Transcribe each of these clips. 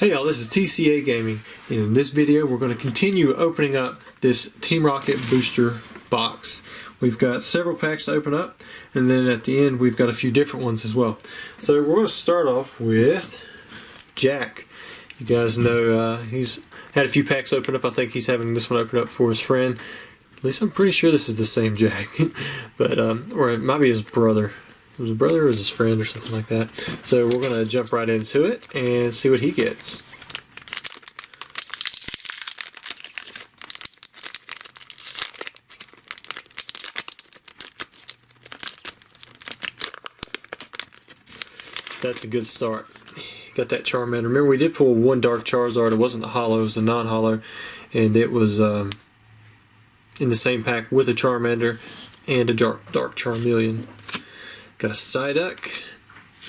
Hey y'all, this is TCA Gaming, and in this video we're going to continue opening up this Team Rocket booster box. We've got several packs to open up, and then at the end we've got a few different ones as well. So we're going to start off with Jack. You guys know he's had a few packs open up. I think he's having this one open up for his friend. At least I'm pretty sure this is the same Jack, but or it might be his brother. It was a brother or was his friend or something like that. So we're going to jump right into it and see what he gets. That's a good start. Got that Charmander. Remember, we did pull one Dark Charizard. It wasn't the hollow, it was the non-hollow. And it was in the same pack with a Charmander and a Dark Charmeleon. Got a Psyduck,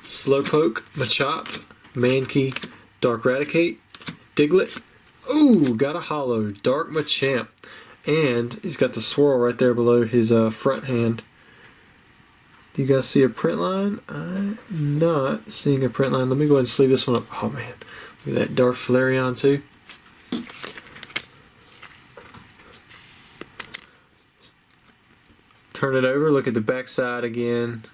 Slowpoke, Machop, Mankey, Dark Raticate, Diglett. Ooh, got a hollow, Dark Machamp. And he's got the swirl right there below his front hand. Do you guys see a print line? I'm not seeing a print line. Let me go ahead and sleeve this one up. Oh man, look at that Dark Flareon too. Turn it over, look at the back side again.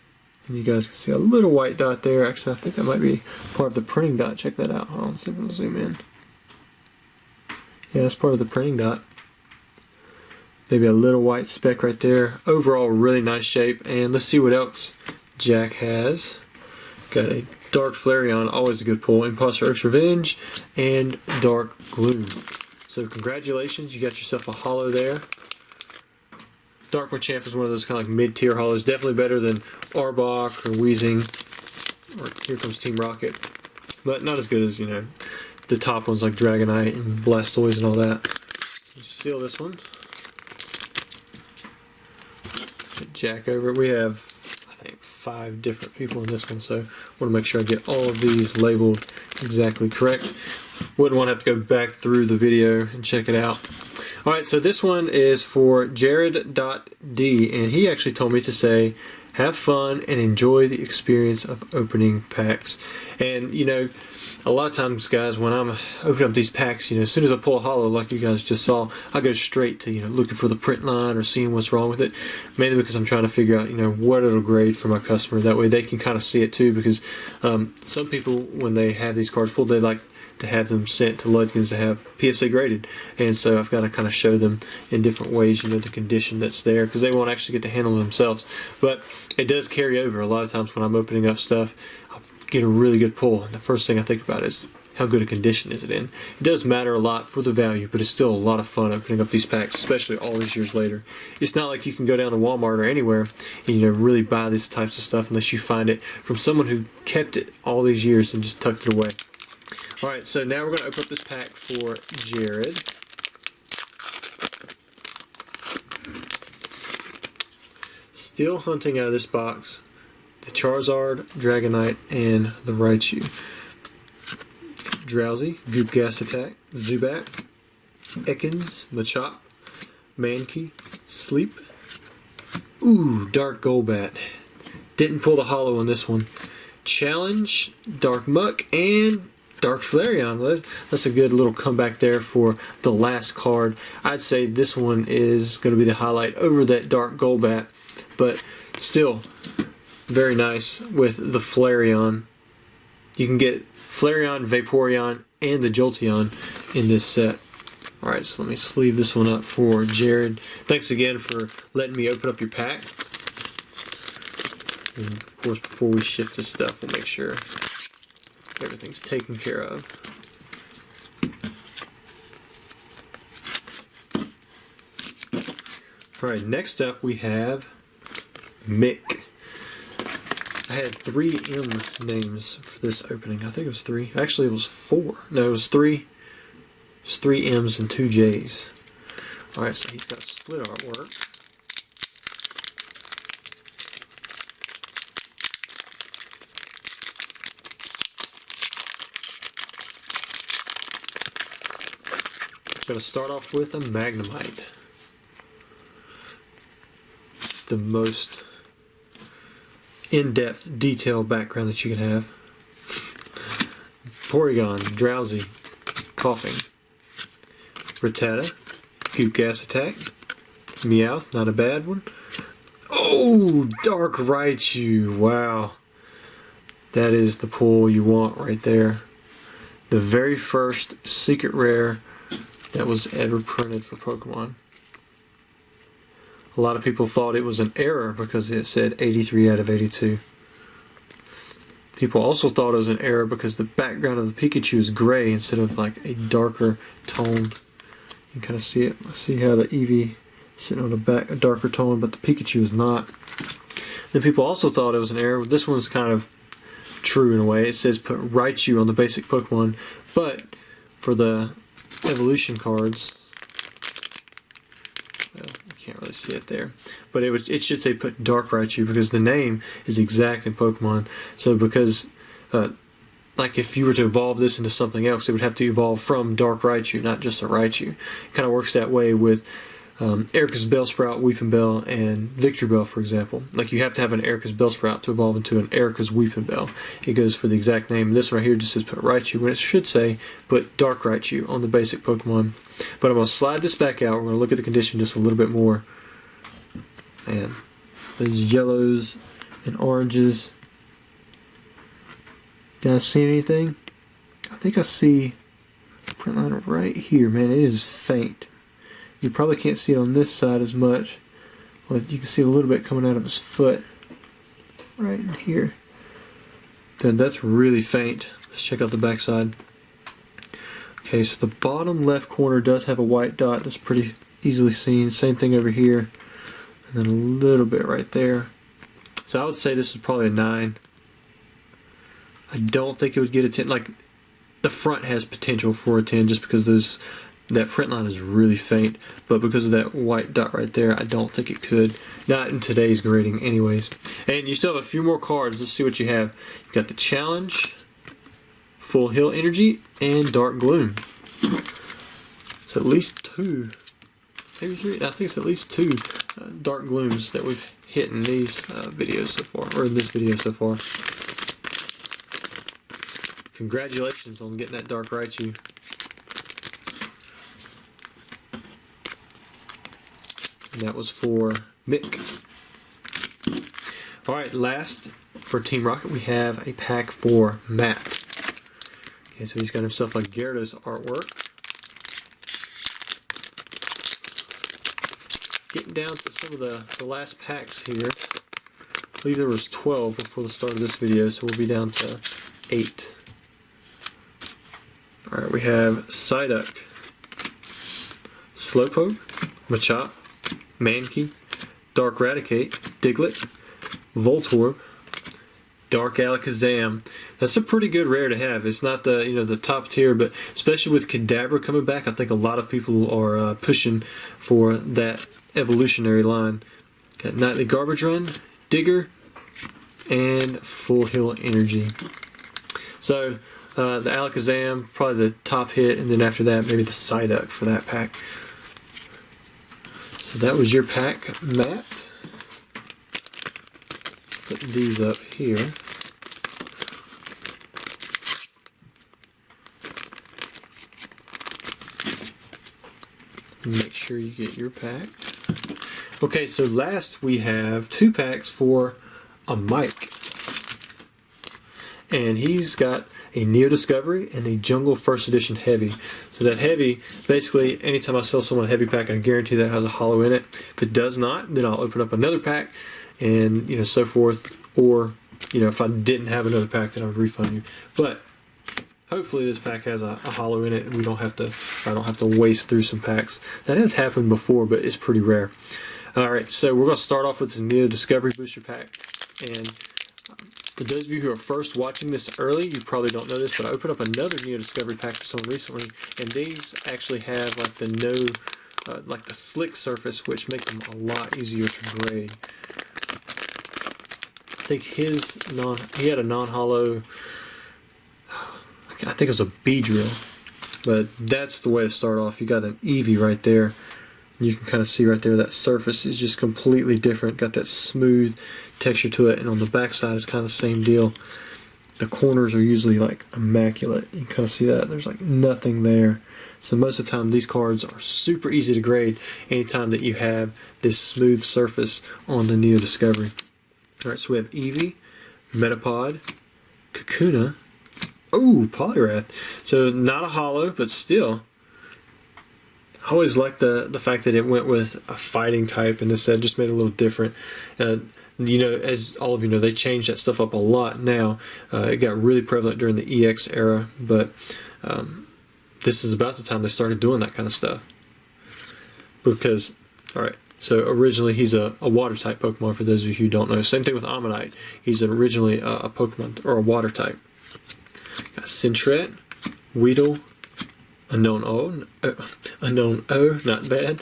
And you guys can see a little white dot there. Actually, I think that might be part of the printing dot. Check that out. Hold on, let's see if we'll zoom in. Yeah, that's part of the printing dot. Maybe a little white speck right there. Overall, really nice shape. And let's see what else Jack has. Got a Dark Flareon, always a good pull. Imposter Oak's Revenge and Dark Gloom. So congratulations, you got yourself a hollow there. Dark Machamp is one of those kind of like mid-tier hollows. Definitely better than Arbok or Weezing. Or here comes Team Rocket. But not as good as, you know, the top ones like Dragonite and Blastoise and all that. Let's seal this one. Jack over it. We have, I think, 5 different people in this one, so I want to make sure I get all of these labeled exactly correct. Wouldn't want to have to go back through the video and check it out. Alright, so this one is for Jared.D, and he actually told me to say, have fun and enjoy the experience of opening packs. And, you know, a lot of times, guys, when I'm opening up these packs, you know, as soon as I pull a hollow, like you guys just saw, I go straight to, you know, looking for the print line or seeing what's wrong with it. Mainly because I'm trying to figure out, you know, what it'll grade for my customer. That way they can kind of see it too, because some people, when they have these cards pulled, they like to have them sent to Ludgens to have PSA graded, and so I've got to kind of show them in different ways, you know, the condition that's there, because they won't actually get to handle it themselves. But it does carry over. A lot of times when I'm opening up stuff, I'll get a really good pull, and the first thing I think about is how good a condition is it in. It does matter a lot for the value, but it's still a lot of fun opening up these packs, especially all these years later. It's not like you can go down to Walmart or anywhere and, you know, really buy these types of stuff unless you find it from someone who kept it all these years and just tucked it away. Alright, so now we're going to open up this pack for Jared. Still hunting out of this box the Charizard, Dragonite, and the Raichu. Drowsy, Goop Gas Attack, Zubat, Ekans, Machop, Mankey, Sleep. Ooh, Dark Golbat. Didn't pull the hollow on this one. Challenge, Dark Muck, and Dark Flareon. That's a good little comeback there for the last card. I'd say this one is going to be the highlight over that Dark Golbat, but still very nice with the Flareon. You can get Flareon, Vaporeon, and the Jolteon in this set. Alright, so let me sleeve this one up for Jared. Thanks again for letting me open up your pack. And of course, before we ship this stuff, we'll make sure everything's taken care of. Alright, next up we have Mick. I had 3 M names for this opening. I think it was 3. Actually, it was 4. No, it was 3. It was 3 M's and 2 J's. Alright, so he's got split artwork. Going to start off with a Magnemite. The most in-depth, detailed background that you can have. Porygon, Drowsy, Coughing. Rattata, Goop Gas Attack. Meowth, not a bad one. Oh, Dark Raichu, wow. That is the pull you want right there. The very first secret rare that was ever printed for Pokemon. A lot of people thought it was an error because it said 83 out of 82. People also thought it was an error because the background of the Pikachu is gray instead of like a darker tone. You can kind of see it. See how the Eevee is sitting on a darker tone, but the Pikachu is not. Then people also thought it was an error. This one's kind of true in a way. It says put Raichu on the basic Pokemon, but for the evolution cards, well, you can't really see it there, but it should say put Dark Raichu because the name is exact in Pokemon. So because like if you were to evolve this into something else, it would have to evolve from Dark Raichu, not just a Raichu. It kind of works that way with Erica's Bellsprout, Weeping Bell, and Victreebel, for example. Like you have to have an Erica's Bellsprout to evolve into an Erica's Weeping Bell. It goes for the exact name. This one right here just says put Raichu, when it should say put Dark Raichu on the basic Pokemon. But I'm going to slide this back out. We're going to look at the condition just a little bit more. And those yellows and oranges. You guys see anything? I think I see a print line right here. Man, it is faint. You probably can't see it on this side as much. Well, you can see a little bit coming out of his foot. Right in here. Then that's really faint. Let's check out the back side. Okay, so the bottom left corner does have a white dot. That's pretty easily seen. Same thing over here. And then a little bit right there. So I would say this is probably a 9. I don't think it would get a 10. Like, the front has potential for a 10 just because that print line is really faint, but because of that white dot right there, I don't think it could. Not in today's grading anyways. And you still have a few more cards. Let's see what you have. You've got the Challenge, Full Heal Energy, and Dark Gloom. It's at least 2, maybe 3, I think it's at least 2 Dark Glooms that we've hit in these videos so far, or in this video so far. Congratulations on getting that Dark Raichu. And that was for Mick. Alright, last for Team Rocket we have a pack for Matt. Okay, so he's got himself like Gyarados artwork. Getting down to some of the last packs here. I believe there was 12 before the start of this video, so we'll be down to 8. Alright, we have Psyduck, Slowpoke, Machop, Mankey, Dark Raticate, Diglett, Voltorb, Dark Alakazam. That's a pretty good rare to have. It's not the the top tier, but especially with Kadabra coming back, I think a lot of people are pushing for that evolutionary line. Got Nightly Garbage Run, Digger, and Full Heal Energy. So the Alakazam, probably the top hit, and then after that, maybe the Psyduck for that pack. So that was your pack, Matt. Put these up here. Make sure you get your pack. Okay, so last we have 2 packs for a Mike. And he's got a Neo Discovery and a Jungle First Edition Heavy. So that Heavy, basically, anytime I sell someone a Heavy pack, I guarantee that has a holo in it. If it does not, then I'll open up another pack, and so forth. Or if I didn't have another pack, then I would refund you. But hopefully this pack has a holo in it, and I don't have to waste through some packs. That has happened before, but it's pretty rare. All right, so we're going to start off with the Neo Discovery Booster Pack, and for those of you who are first watching this early, you probably don't know this, but I opened up another Neo Discovery pack for someone recently, and these actually have like the like the slick surface, which makes them a lot easier to grade. I think he had a non-holo, I think it was a Beedrill, but that's the way to start off. You got an Eevee right there. You can kind of see right there that surface is just completely different. Got that smooth texture to it, and on the back side it's kind of the same deal. the corners are usually like immaculate. You can kind of see that. There's like nothing there. So most of the time these cards are super easy to grade anytime that you have this smooth surface on the Neo Discovery. Alright, so we have Eevee, Metapod, Kakuna, oh, Poliwrath. So not a holo, but still. I always liked the fact that it went with a fighting type, and this set just made it a little different. You know, as all of you know, they changed that stuff up a lot now. It got really prevalent during the EX era, but this is about the time they started doing that kind of stuff. Because, alright, so originally he's a water type Pokemon, for those of you who don't know. Same thing with Ammonite. He's originally a Pokemon, or a water type. Got Sentret, Weedle, Unknown O, not bad.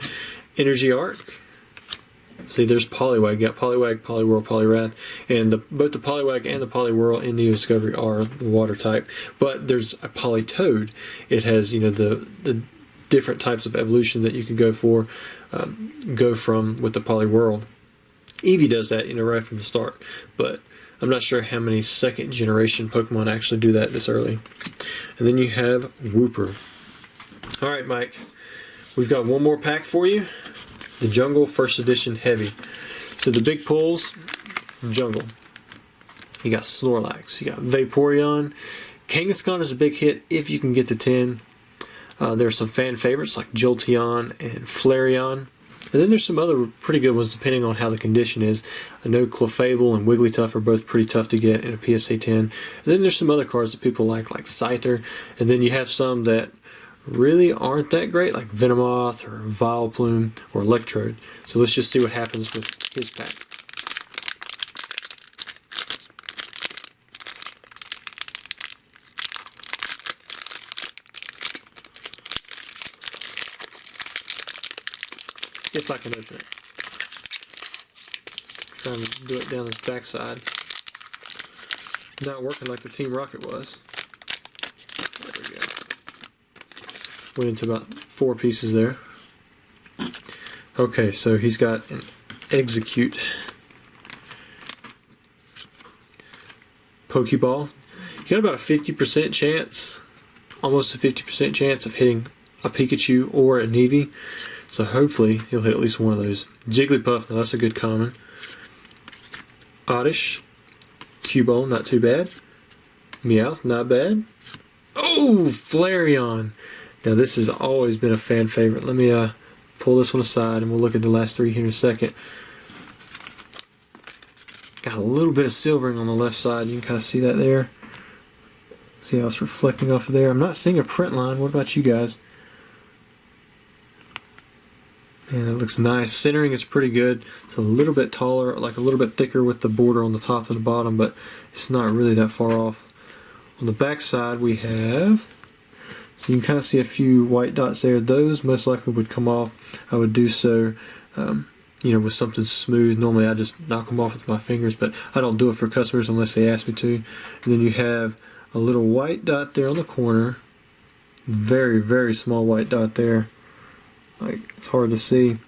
Energy Arc. See, there's Poliwag. You got Poliwag, Poliwhirl, Poliwrath, and both the Poliwag and the Poliwhirl in Neo Discovery are the water type. But there's a Politoad. It has, you know, the different types of evolution that you could go from with the Poliwhirl. Eevee does that, you know, right from the start, but I'm not sure how many second generation Pokemon actually do that this early. And then you have Wooper. Alright, Mike, we've got one more pack for you. The Jungle First Edition Heavy. So the big pulls from Jungle. You got Snorlax, you got Vaporeon. Kangaskhan is a big hit if you can get to 10. There's some fan favorites like Jolteon and Flareon. And then there's some other pretty good ones depending on how the condition is. I know Clefable and Wigglytuff are both pretty tough to get in a PSA 10. And then there's some other cards that people like Scyther. And then you have some that really aren't that great, like Venomoth or Vileplume or Electrode. So let's just see what happens with his pack. If I can open it. Trying to do it down this backside. Not working like the Team Rocket was. There we go. Went into about 4 pieces there. Okay, so he's got an Execute Pokeball. You got about a 50% chance, almost a 50% chance of hitting a Pikachu or an Eevee. So hopefully he'll hit at least one of those. Jigglypuff, now that's a good common. Oddish, Cubone, not too bad. Meowth, not bad. Oh, Flareon. Now this has always been a fan favorite. Let me pull this one aside and we'll look at the last 3 here in a second. Got a little bit of silvering on the left side. You can kind of see that there. See how it's reflecting off of there. I'm not seeing a print line. What about you guys? And it looks nice. Centering is pretty good. It's a little bit taller, like a little bit thicker with the border on the top and the bottom, but it's not really that far off. On the back side we have, so you can kind of see a few white dots there. Those most likely would come off. I would do so, you know, with something smooth. Normally I just knock them off with my fingers, but I don't do it for customers unless they ask me to. And then you have a little white dot there on the corner. Very, very small white dot there. Like, it's hard to see.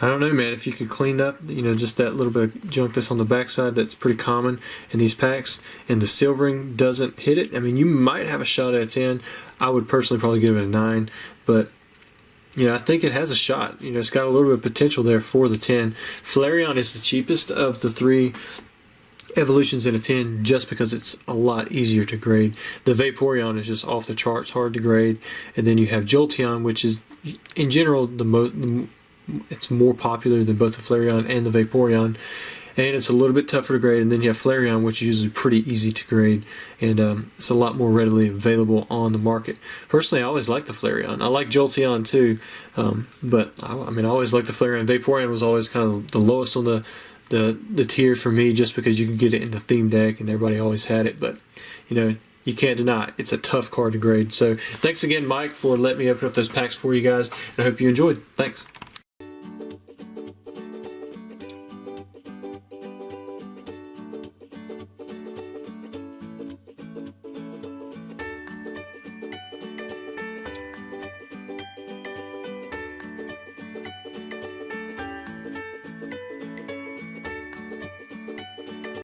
I don't know, man, if you could clean up, you know, just that little bit of junk that's on the backside that's pretty common in these packs, and the silvering doesn't hit it. I mean, you might have a shot at a 10. I would personally probably give it a 9, but, you know, I think it has a shot. You know, it's got a little bit of potential there for the 10. Flareon is the cheapest of the 3 evolutions in a 10 just because it's a lot easier to grade. The Vaporeon is just off the charts, hard to grade. And then you have Jolteon, which is, in general, it's more popular than both the Flareon and the Vaporeon, and it's a little bit tougher to grade. And then you have Flareon, which is usually pretty easy to grade, and it's a lot more readily available on the market. Personally, I always like the Flareon. I like Jolteon too, but I mean, I always liked the Flareon. Vaporeon was always kind of the lowest on the tier for me, just because you could get it in the theme deck and everybody always had it. But you know, you can't deny it. It's a tough card to grade. So thanks again, Mike, for letting me open up those packs for you guys. I hope you enjoyed. Thanks.